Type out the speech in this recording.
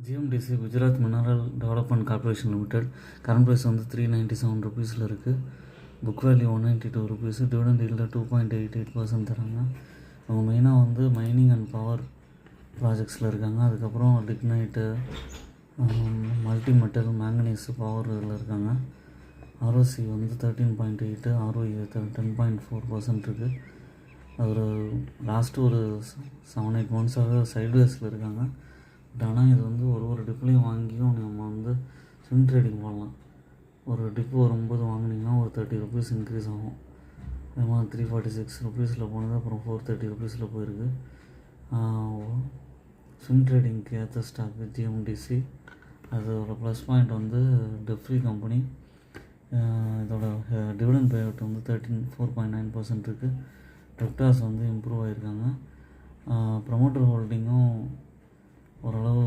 ஜிஎம்டிசி Gujarat mineral development corporation limited current price வந்து ₹397 இருக்குது. Book value ₹192. Dividend yield 2.88% தராங்க. அவங்க மெயினாக வந்து மைனிங் அண்ட் பவர் ப்ராஜெக்ட்ஸில் இருக்காங்க. அதுக்கப்புறம் lignite, multi metal, manganese, power இதில் இருக்காங்க. ஆர்ஓசி வந்து 13.8, ஆர்ஓஇ 10.4% இருக்குது. ஒரு லாஸ்ட்டு ஒரு 7-8 மந்த்ஸாக சைட்வேஸில் இருக்காங்க. பட் ஆனால் இது வந்து ஒரு டிப்லையும் வாங்கியும் நம்ம வந்து ஸ்விங் ட்ரேடிங் பண்ணலாம். ஒரு டிப்பு வரும்போது வாங்கினீங்கன்னா ஒரு ₹30 இன்க்ரீஸ் ஆகும். அதே மாதிரி ₹346 போனது, அப்புறம் ₹430 போயிருக்கு. ஸ்விங் ட்ரேடிங்க்கு ஏற்ற ஸ்டாக்கு ஜிஎம்டிசி. அதோட ப்ளஸ் பாயிண்ட் வந்து டெஃப்ரி கம்பெனி. இதோட டிவிடெண்ட் பே அவுட் வந்து 4.9% இருக்குது. டெப்டாஸ் வந்து இம்ப்ரூவ் ஆகியிருக்காங்க. ப்ரமோட்டர் ஹோல்டிங்கும் ஓரளவு